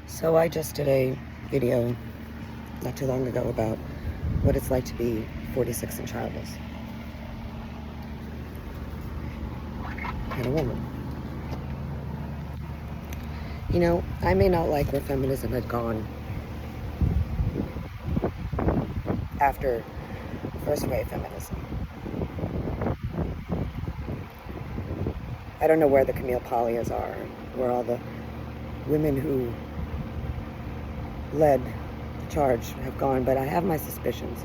So I just did a video not too long ago about what it's like to be 46 and childless. And a woman. You know, I may not like where feminism had gone after first wave feminism. I don't know where the Camille Pollyas are, where all the women who led the charge have gone, but I have my suspicions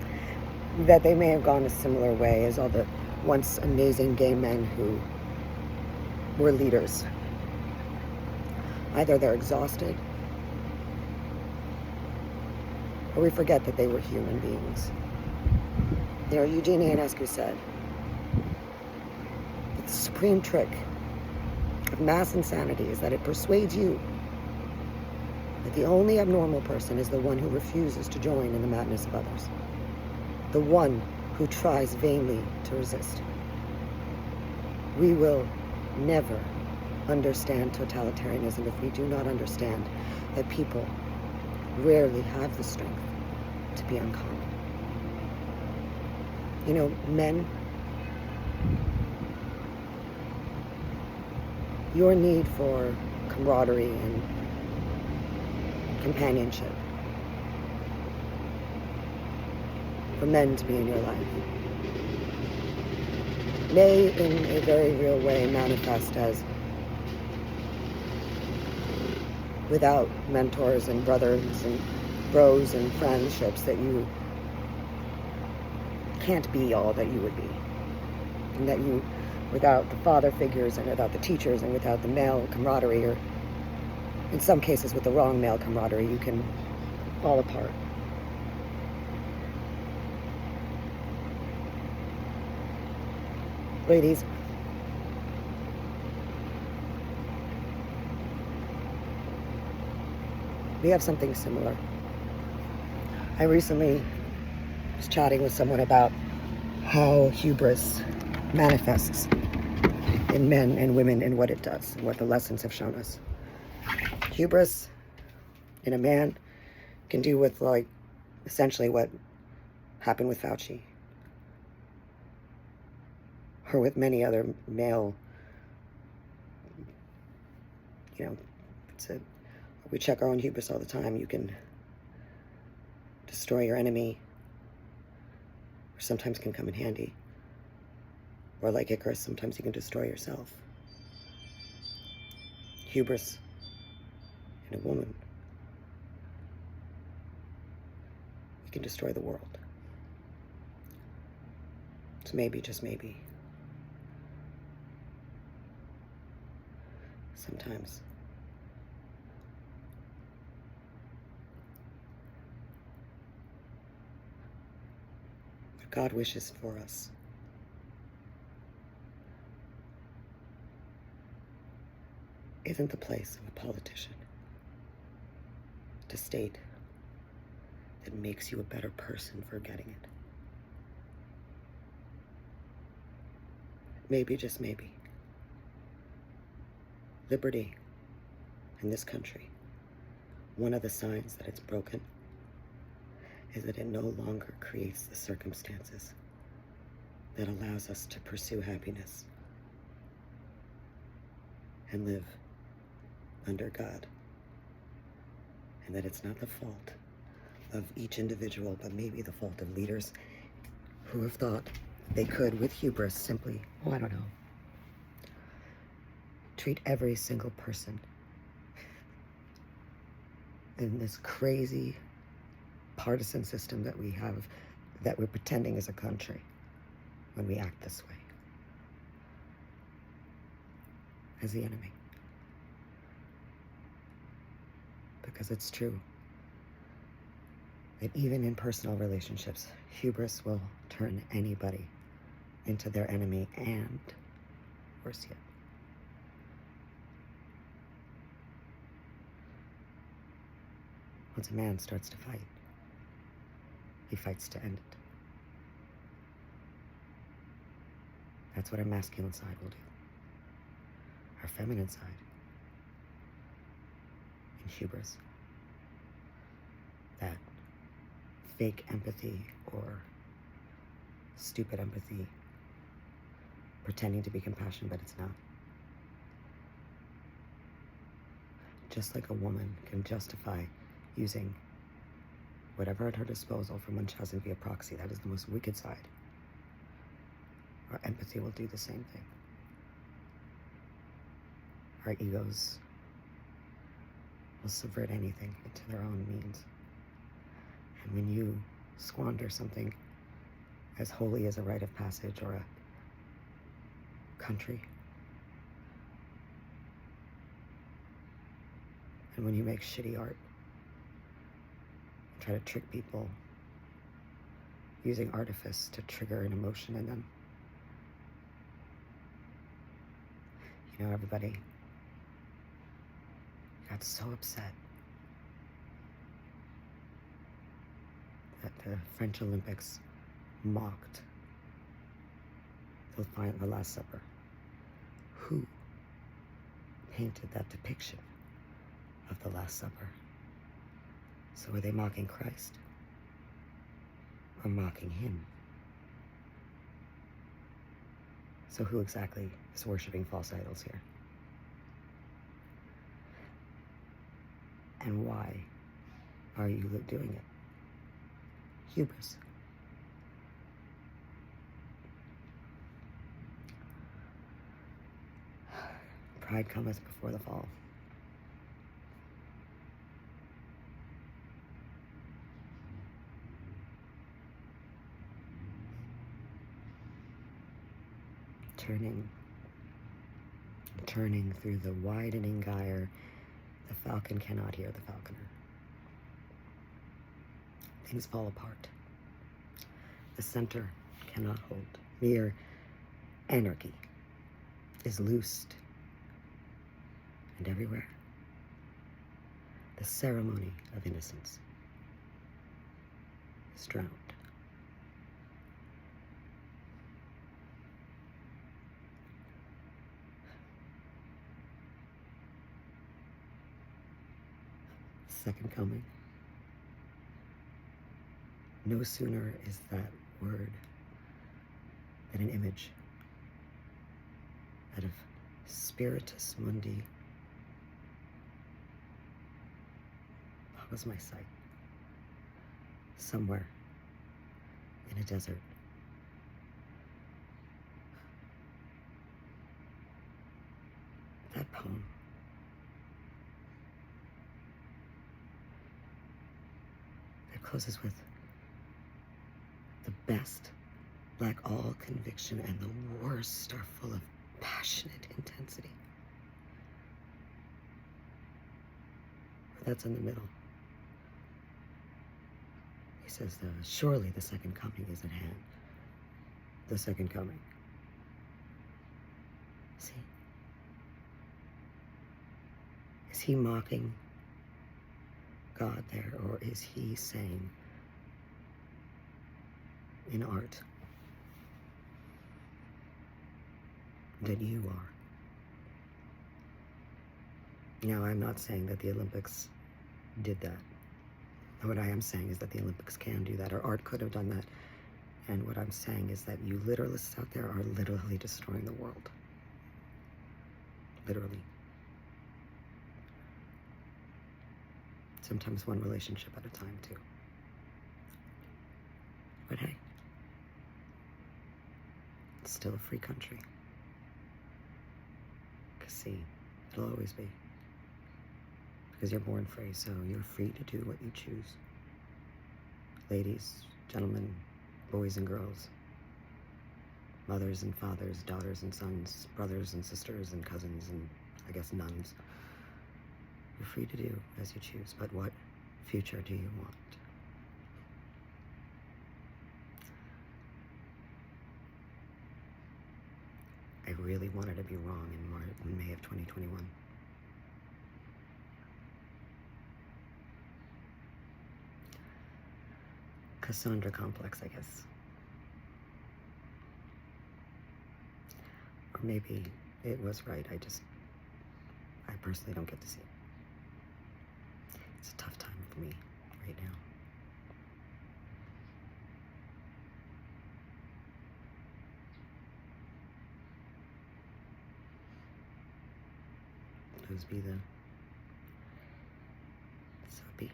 that they may have gone a similar way as all the once amazing gay men who were leaders. Either they're exhausted, or we forget that they were human beings. You know, Eugene Ionescu said that the supreme trick of mass insanity is that it persuades you that the only abnormal person is the one who refuses to join in the madness of others, the one who tries vainly to resist. We will never understand totalitarianism if we do not understand that people rarely have the strength to be uncommon. You know, men, your need for camaraderie and companionship, for men to be in your life, may in a very real way manifest as without mentors and brothers and bros and friendships, that you can't be all that you would be. And that you, without the father figures and without the teachers and without the male camaraderie, or in some cases with the wrong male camaraderie, you can fall apart. Ladies, we have something similar. I recently was chatting with someone about how hubris manifests in men and women and what it does, and what the lessons have shown us. Hubris in a man can do with, like, essentially what happened with Fauci, or with many other male, you know, we check our own hubris all the time. You can destroy your enemy, or sometimes can come in handy. Or like Icarus, sometimes you can destroy yourself. Hubris in a woman, you can destroy the world. So maybe, just maybe, sometimes what God wishes for us isn't the place of a politician to state that makes you a better person for getting it. Maybe, just maybe, liberty in this country, one of the signs that it's broken is that it no longer creates the circumstances that allows us to pursue happiness and live under God. And that it's not the fault of each individual, but maybe the fault of leaders who have thought they could, with hubris, simply, I don't know, treat every single person in this crazy partisan system that we have, that we're pretending is a country when we act this way, as the enemy. Because it's true that even in personal relationships, hubris will turn anybody into their enemy, and worse yet, once a man starts to fight, he fights to end it. That's what our masculine side will do. Our feminine side, in hubris, that fake empathy or stupid empathy, pretending to be compassion, but it's not. Just like a woman can justify using whatever at her disposal for Munchausen via proxy, that is the most wicked side. Our empathy will do the same thing. Our egos will subvert anything into their own means. And when you squander something as holy as a rite of passage or a country, and when you make shitty art and try to trick people using artifice to trigger an emotion in them, you know, everybody got so upset that the French Olympics mocked the Last Supper. Who painted that depiction of the Last Supper? So were they mocking Christ or mocking him? So who exactly is worshiping false idols here? And why are you doing it? Hubris. Pride cometh before the fall. Turning through the widening gyre, the falcon cannot hear the falconer. Things fall apart. The center cannot hold. Mere anarchy is loosed, and everywhere the ceremony of innocence is drowned. Second coming. No sooner is that word than an image out of Spiritus Mundi boggles my sight. Somewhere in a desert, that poem that closes with the best lack all conviction and the worst are full of passionate intensity. That's in the middle. He says, surely the second coming is at hand. The second coming. See? Is he mocking God there, or is he saying in art that you are? Now, I'm not saying that the Olympics did that. What I am saying is that the Olympics can do that, or art could have done that. And what I'm saying is that you literalists out there are literally destroying the world. Literally. Sometimes one relationship at a time, too. But hey, it's still a free country. 'Cause see, it'll always be. Because you're born free, so you're free to do what you choose. Ladies, gentlemen, boys and girls, mothers and fathers, daughters and sons, brothers and sisters and cousins and, I guess, nuns. You're free to do as you choose, but what future do you want? I really wanted to be wrong in May of 2021. Cassandra complex, I guess. Or maybe it was right. I personally don't get to see it. It's a tough time for me right now. Those be the so be.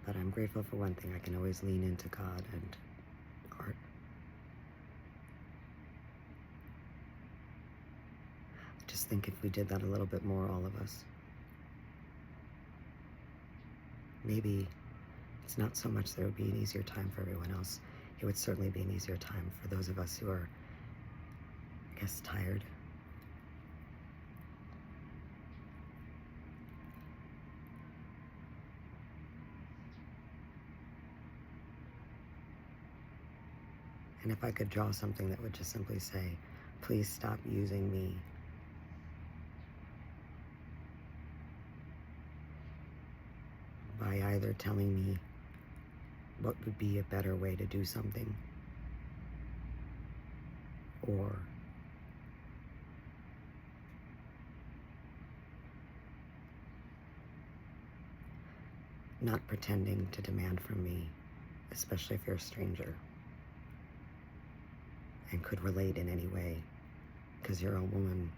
But I'm grateful for one thing. I can always lean into God and art. I just think if we did that a little bit more, all of us, maybe it's not so much that it would be an easier time for everyone else. It would certainly be an easier time for those of us who are, I guess, tired. And if I could draw something that would just simply say, please stop using me by either telling me what would be a better way to do something, or not pretending to demand from me, especially if you're a stranger and could relate in any way, because you're a woman,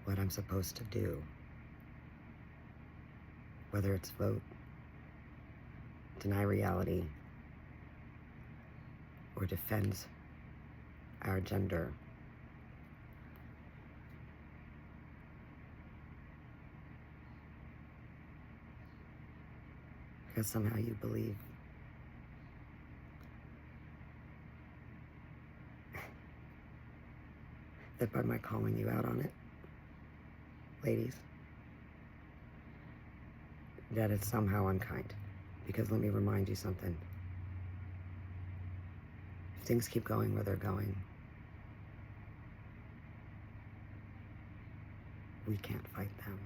what I'm supposed to do, whether it's vote, deny reality, or defend our gender. Because somehow you believe that by my calling you out on it, ladies, that it's somehow unkind. Because let me remind you something. If things keep going where they're going, we can't fight them.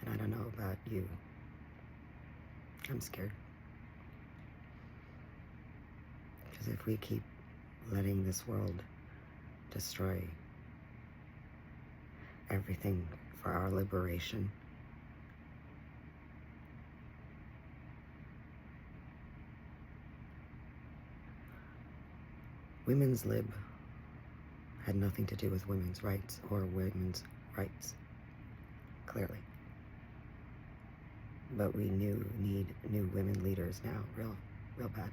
And I don't know about you. I'm scared. Because if we keep letting this world destroy everything for our liberation, women's lib had nothing to do with women's rights or women's rights, clearly. But we need new women leaders now, real bad.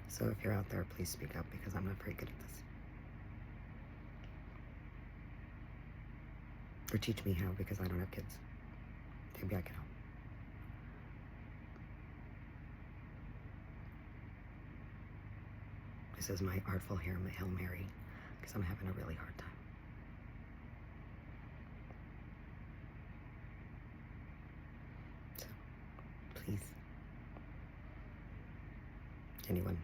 So if you're out there, please speak up, because I'm not very good at this. Or teach me how, because I don't have kids. Maybe I can help. This is my artful Hail Mary, because I'm having a really hard time. So, please, anyone,